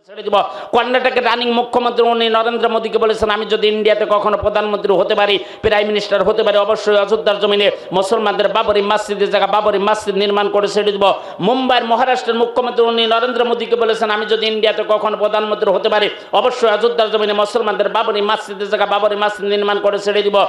ছেড়ে দিব। কর্ণাটকের রানিং মুখ্যমন্ত্রী উনি নরেন্দ্র মোদীকে বলেছেন, আমি যদি ইন্ডিয়াতে কখনো প্রধানমন্ত্রী হতে পারি, প্রাইম মিনিস্টার হতে পারি, অবশ্যই অযোধ্যার জমিনে মুসলমানদের বাবরি মসজিদের জায়গা বাবরি মসজিদ নির্মাণ করে ছেড়ে দিব। মুম্বাইয়ের মহারাষ্ট্রের মুখ্যমন্ত্রী উনি নরেন্দ্র মোদীকে বলেছেন, আমি যদি ইন্ডিয়াতে কখনো প্রধানমন্ত্রী হতে পারি, অবশ্যই অযোধ্যার জমিনে মুসলমানদের বাবরি মসজিদের জায়গা বাবরি মসজিদ নির্মাণ করে ছেড়ে দিব।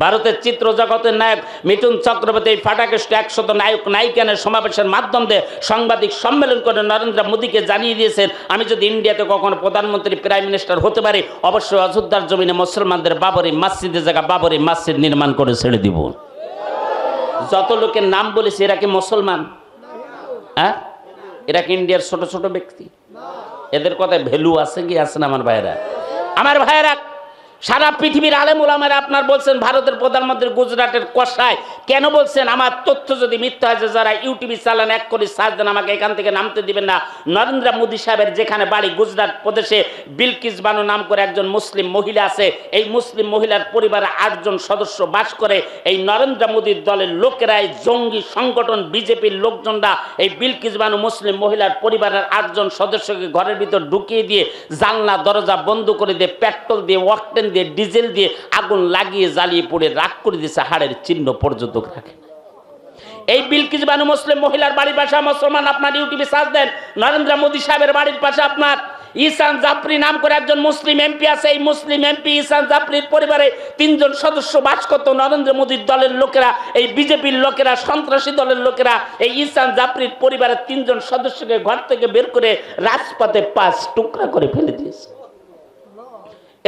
ভারতের চিত্র জগতের নায়ক মিঠুন চক্রবর্তী ফাটাকেষ্ট 100 নায়ক নায়িকানের সমাবেশের মাধ্যম দিয়ে সাংবাদিক সম্মেলন করে নরেন্দ্র মোদীকে জানিয়ে দিয়েছেন, আমি যদি ইন্ডিয়াতে কখনো প্রধানমন্ত্রী প্রাইম মিনিস্টার হতে পারি, অবশ্যই অযোধ্যার জমিনে মুসলমানদের বাবরি মসজিদের জায়গা বাবরি মসজিদ নির্মাণ করে ছেড়ে দিব। যত লোকের নাম বলেছে এরা কি মুসলমান? হ্যাঁ, এরা কি ইন্ডিয়ার ছোট ছোট ব্যক্তি? এদের কথায় ভ্যালু আছে কি আছে না? আমার ভাইয়েরা সারা পৃথিবীর আলেম ওলামারা আপনার বলছেন ভারতের প্রধানমন্ত্রী গুজরাটের কষায়। কেন বলছেন? আমার তথ্য যদি মিথ্যা হয়, যারা ইউটিউবে চালান এক করে সার্চ দেন, আমাকে এখান থেকে নামতে দিবেন না। নরেন্দ্র মোদী সাহেবের যেখানে বাড়ি গুজরাট প্রদেশে, বিলকিস বানু নাম করে একজন মুসলিম মহিলা আছে। এই মুসলিম মহিলার পরিবারে 8 জন সদস্য বাস করে। এই নরেন্দ্র মোদীর দলের লোকেরাই, জঙ্গি সংগঠন বিজেপির লোকজনরা এই বিলকিস বানু মুসলিম মহিলার পরিবারের 8 জন সদস্যকে ঘরের ভিতর ঢুকিয়ে দিয়ে জানলা দরজা বন্ধ করে দিয়ে পেট্রোল দিয়ে ওয়াকটেন দিয়ে ডিজেল দিয়ে আগুন লাগিয়ে জ্বালিয়ে পড়ে রাগ করে দিয়েছে, হাড়ের চিহ্ন পর্যন্ত রাখে। এই বিলকিস বানু মুসলিম মহিলার বাড়ির পাশে মুসলমান, আপনার ইউটিউবে সার্চ দেন, নরেন্দ্র মোদী সাহেবের বাড়ির পাশে আপনার ইহসান জাফরি নাম করে একজন মুসলিম এমপি আছে। এই মুসলিম এমপি ইহসান জাফরির পরিবারে 3 জন সদস্য বাস করত। নরেন্দ্র মোদীর দলের লোকেরা, এই বিজেপির লোকেরা, সন্ত্রাসী দলের লোকেরা এই ইহসান জাফরির পরিবারের 3 জন সদস্যকে ঘর থেকে বের করে রাজপথে 5 টুকরা করে ফেলে দিয়েছে।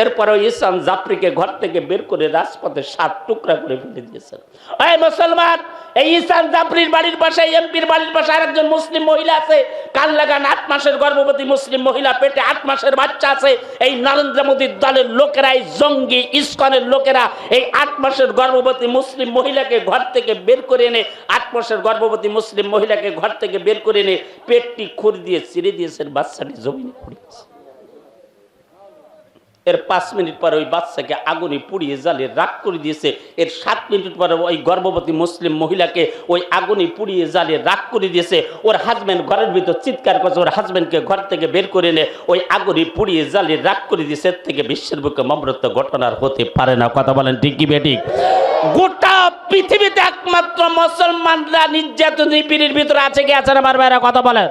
এরপরে ইহসান জাফরিকে ঘর থেকে বের করে রাজপথে 7 টুকরা করে ফেলে দিয়েছেন। এই মুসলমান, এই ইহসান জাফরির বাড়ির পাশে, এমপির বাড়ির পাশে আরেকজন মুসলিম মহিলা আছে। কান লাগান 8 মাসের গর্ভবতী মুসলিম মহিলা, পেটে 8 মাসের বাচ্চা আছে। এই নরেন্দ্র মোদীর দলের লোকেরা, এই জঙ্গি ইসকনের লোকেরা এই 8 মাসের গর্ভবতী মুসলিম মহিলাকে ঘর থেকে বের করে এনে, 8 মাসের গর্ভবতী মুসলিম মহিলাকে ঘর থেকে বের করে এনে পেটটি খুর দিয়ে চিরে দিয়েছেন, বাচ্চাটি জমিনে পড়ে গেছে। এর 5 মিনিট পরে ওই বাচ্চাকে আগুনে পুড়িয়ে জ্বালিয়ে রাগ করে দিয়েছে। এর 7 মিনিট পরে ওই গর্ভবতী মুসলিম মহিলাকে ওই আগুনে পুড়িয়ে জ্বালিয়ে রাগ করে দিয়েছে। ওর হাজব্যান্ড ঘরের ভিতর চিৎকার করছে, ওর হাজব্যান্ডকে ঘর থেকে বের করে এনে ওই আগুনে পুড়িয়ে জ্বালিয়ে রাগ করে দিয়েছে। এর থেকে বিশ্বের বুকে মমৃত ঘটনার হতে পারে না। কথা বলেন ঠিক কি বেঠিক? গোটা পৃথিবীতে একমাত্র মুসলমানরা নির্যাতন নিপীড়ের ভিতরে আছে কি আছে না? আমার ভাইরা কথা বলেন।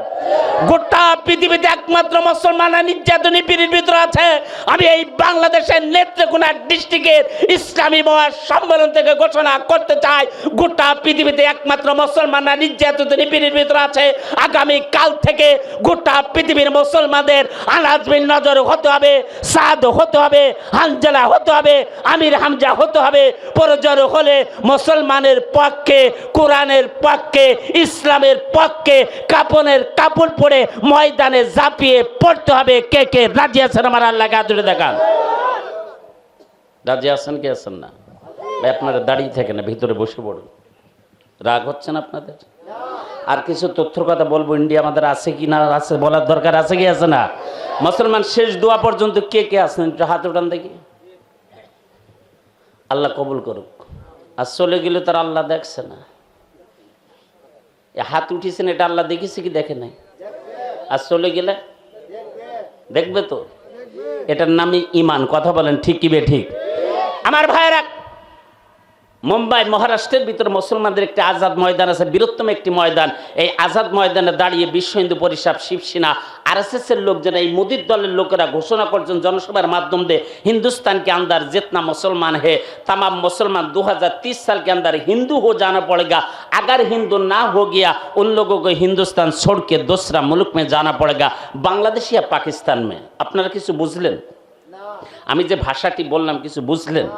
গোটা পৃথিবীতে একমাত্র মুসলমানরা নির্যাতন নিপীড়ের ভিতরে আছে। আমি এই বাংলাদেশের নেত্রকোনা ডিস্ট্রিক্টের ইসলামী মহাসম্মেলন থেকে ঘোষণা করতে চাই, গোটা পৃথিবীতে একমাত্র মুসলমানরা নির্যাতন নিপীড়ের ভিতরে আছে। আগামী কাল থেকে গোটা পৃথিবীর মুসলমানদের আনাজ বিন নজর হতে হবে, সাদ হতে হবে, হানজালা হতে হবে, আমির হামজা হতে হবে। প্রয়োজন হলে মুসলমানের পক্ষে, কোরআনের পক্ষে, ইসলামের পক্ষে কাপনের কাপড় পরে ময়দানে ঝাঁপিয়ে পড়তে হবে। কে কে রাজি আছেন? আমার আল্লাহকে আদরে দেখান। রাজি আছেন কি আছেন না? ভাই আপনারা দাঁড়িয়ে থাকেন না, ভিতরে বসে পড়ুন। রাগ হচ্ছেন আপনাদের? আর কিছু তথ্যর কথা বলবো। ইন্ডিয়া আমাদের আছে কি না আছে বলার দরকার আছে কি আছে না? মুসলমান শেষ দোয়া পর্যন্ত কে কে আছেন একটু হাত উঠান দেখি। আল্লাহ কবুল করুক। আর চলে গেলে তার আল্লাহ দেখছে না। হাত উঠিয়েছেন, এটা আল্লাহ দেখেছে কি দেখে নাই? আর চলে গেলে দেখবে তো। এটার নামই ইমান। কথা বলেন ঠিক কি বে ঠিক? আমার ভাইরা, মুম্বাই মহারাষ্ট্রের ভিতরে মুসলমানদের একটি আজাদ ময়দান আছে, বৃহত্তম একটি ময়দান। এই আজাদ ময়দানে দাঁড়িয়ে বিশ্ব হিন্দু পরিষদ, শিবসেনা, RSS এর লোকজন, এই মোদীর দলের লোকেরা ঘোষণা করছেন জনসভার মাধ্যম দিয়ে, हिंदुस्तान के अंदर जितना मुसलमान है तमाम मुसलमान 2030 साल के अंदर हिंदू हो जाना पड़ेगा। अगर हिंदू ना हो गया उन लोगों को हिंदुस्तान छोड़ के दूसरा मुल्क में जाना पड़ेगा, बांग्लादेश या पाकिस्तान में। আপনারা কিছু বুঝলেন? আমি যে ভাষাটি বললাম কিছু বুঝলেন?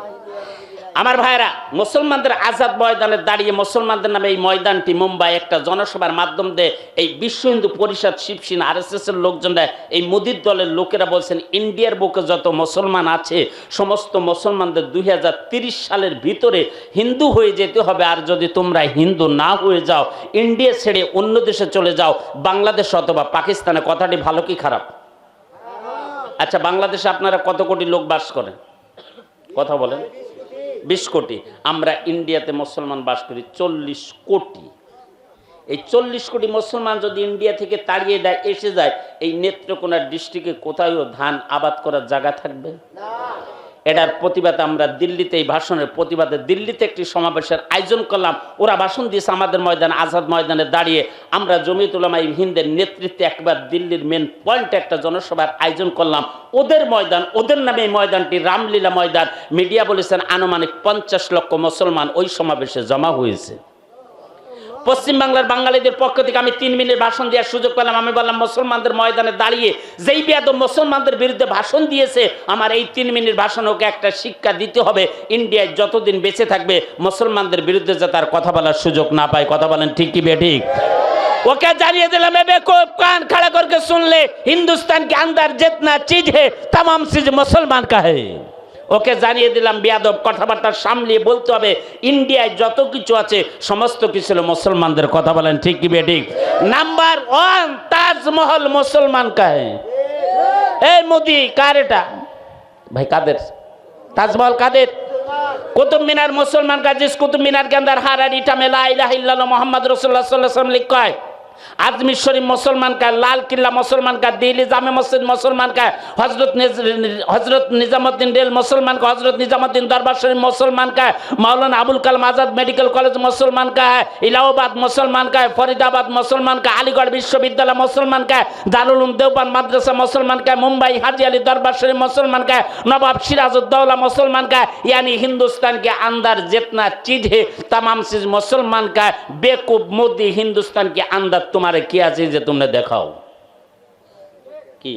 আমার ভাইরা, মুসলমানদের আজাদ ময়দানে দাঁড়িয়ে মুসলমানদের নামে এই ময়দানটি মুম্বাই একটা জনসভার মাধ্যম দিয়ে এই বিশ্ব হিন্দু পরিষদ, শিবসেনা, RSS এর লোকজনরা, এই মোদীর দলের লোকেরা বলছেন ইন্ডিয়ার বুকে যত মুসলমান আছে সমস্ত মুসলমানদের 2030 সালের ভিতরে হিন্দু হয়ে যেতে হবে। আর যদি তোমরা হিন্দু না হয়ে যাও, ইন্ডিয়া ছেড়ে অন্য দেশে চলে যাও, বাংলাদেশ অথবা পাকিস্তানে। কথাটি ভালো কি খারাপ? আচ্ছা, বাংলাদেশে আপনারা কত কোটি লোক বাস করেন? কথা বলেন। 20 কোটি। আমরা ইন্ডিয়াতে মুসলমান বাস করি 40 কোটি। এই 40 কোটি মুসলমান যদি ইন্ডিয়া থেকে তাড়িয়ে দেয় এসে যায়, এই নেত্রকোনা ডিস্ট্রিক্টে কোথাও ধান আবাদ করার জায়গা থাকবে না। এটার প্রতিবাদে আমরা দিল্লিতে, এই ভাষণের প্রতিবাদে দিল্লিতে একটি সমাবেশের আয়োজন করলাম। ওরা ভাষণ দিয়েছে আমাদের ময়দানে, আজাদ ময়দানে দাঁড়িয়ে। আমরা জমিয়তুল উলামা হিন্দের নেতৃত্বে একবার দিল্লির মেন পয়েন্টে একটা জনসভার আয়োজন করলাম। ওদের ময়দান, ওদের নামে এই ময়দানটি রামলীলা ময়দান। মিডিয়া বলেছেন আনুমানিক 50 লক্ষ মুসলমান ওই সমাবেশে জমা হয়েছে। পশ্চিমবাংলার বাঙালিদের পক্ষ থেকে আমি 3 মিনিট ভাষণ দেওয়ার সুযোগ পেলাম। আমি বললাম মুসলমানদের ময়দানে দাঁড়িয়ে যেই বেয়াদব মুসলমানদের বিরুদ্ধে ভাষণ দিয়েছে, আমার এই 3 মিনিট ভাষণ ওকে একটা শিক্ষা দিতে হবে। ইন্ডিয়ায় যতদিন বেঁচে থাকবে মুসলমানদের বিরুদ্ধে যাতে তার কথা বলার সুযোগ না পায়। কথা বলেন ঠিক কি বেঠিক? ওকে জানিয়ে দিলাম, এ বেকুব কান खड़ा करके सुन ले, हिंदुस्तान के अंदर जितना चीज है तमाम चीज मुसलमान का है। ওকে জানিয়ে দিলাম বেয়াদব কথাবার্তা সামলিয়ে বলতে হবে। ইন্ডিয়ায় যত কিছু আছে সমস্ত কিছু হলো মুসলমানদের। কথা বলেন ঠিক কি বেঠিক? নাম্বার 1 তাজমহল মুসলমান কা है। এই মোদি কার এটা ভাই? কাদের? ताजमहल काদের? कुतुब मीनार मुसलमान का, जिस कुतुब मीनार के अंदर हर ईटा में ला इलाहा इल्लल्लाह मोहम्मद रसूलुल्लाह सल्लल्लाहु अलैहि वसल्लम लिखा है। आजमी शरीफ मुसलमान का, लाल किला मुसलमान का, दिल्ली जामे मस्जिद मुसलमान का, हजरत निजामुद्दीन रेल मुसलमान का, हजरत निजामुद्दीन दरबार शरीफ मुसलमान का, मौलाना अबुल कलाम आजाद मेडिकल कॉलेज मुसलमान का है, इलाहाबाद मुसलमान का है, फरीदाबाद मुसलमान का, अलीगढ़ विश्वविद्यालय मुसलमान का है, दारुल उलूम देवबंद मदरसा मुसलमान का है, मुंबई हाजी अली दरबार शरीफ मुसलमान का है, नवाब सिराजुद्दौला मुसलमान का है। यानी हिंदुस्तान के अंदर जितना चीज है तमाम चीज मुसलमान का है। बेवकूफ मोदी, हिंदुस्तान के अंदर तुम्हारे क्या चीज है तुमने देखाओ কি?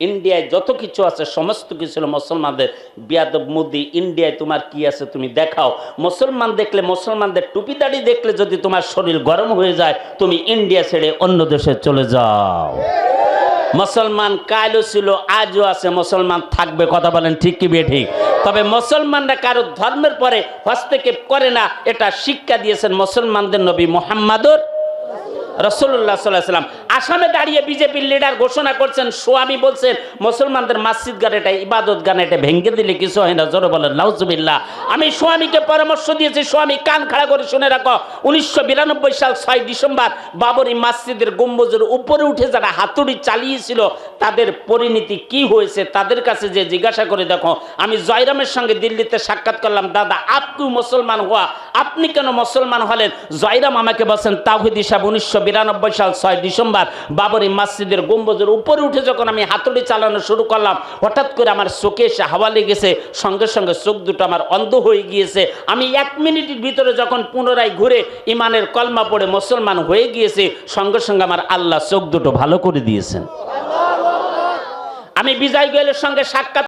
ইন্ডিয়ায় যত কিছু আছে সমস্ত কিছু হলো মুসলমানদের। বিয়াদব মোদি, ইন্ডিয়ায় তোমার কি আছে তুমি দেখাও। মুসলমান দেখলে, মুসলমানদের টুপি দাড়ি দেখলে যদি তোমার শরীর গরম হয়ে যায়, তুমি ইন্ডিয়া ছেড়ে অন্য দেশে চলে যাও। মুসলমান কালও ছিল, আজও আছে, মুসলমান থাকবে। কথা বলেন ঠিক কি বেঠিক? তবে মুসলমানরা কারো ধর্মের পরে হস্তক্ষেপ করে না, এটা শিক্ষা দিয়েছেন মুসলমানদের নবী মুহাম্মদুর রাসূলুল্লাহ সাল্লাল্লাহু আলাইহি ওয়াসাল্লাম। আসামে দাঁড়িয়ে বিজেপির লিডার ঘোষণা করছেন, স্বামী বলছেন মুসলমানদের মসজিদ গান এটা ইবাদত গান, এটা ভেঙে দিলে কিছু হয় না। জোরে বলেন নাউজুবিল্লাহ। আমি স্বামীকে পরামর্শ দিয়েছি, স্বামী কান খাড়া করে শুনে রাখো। 1992 সাল 6 ডিসেম্বর বাবরি মসজিদের গম্বুজের উপরে উঠে যারা হাতুড়ি চালিয়েছিল তাদের পরিণতি কি হয়েছে তাদের কাছে যে জিজ্ঞাসা করে দেখো। আমি জয়রামের সঙ্গে দিল্লিতে সাক্ষাৎ করলাম। দাদা আপনি মুসলমান হওয়া, আপনি কেন মুসলমান হলেন? জয়রাম আমাকে বলছেন, তাওহীদি সাহেব 1992 সাল 6 ডিসেম্বর বাবরি মসজিদের গম্বুজের উপরে উঠে যখন আমি হাতুড়ি চালানো শুরু করলাম, হঠাৎ করে আমার চোখে এসে হাওয়া লেগেছে, সঙ্গে সঙ্গে চোখ দুটো আমার অন্ধ হয়ে গিয়েছে। আমি 1 মিনিটের ভিতরে যখন পুনরায় ঘুরে ইমানের কলমা পড়ে মুসলমান হয়ে গিয়েছে, সঙ্গে সঙ্গে আমার আল্লাহ চোখ দুটো ভালো করে দিয়েছেন। আমি বিজয় গোয়েলের সঙ্গে সাক্ষাৎ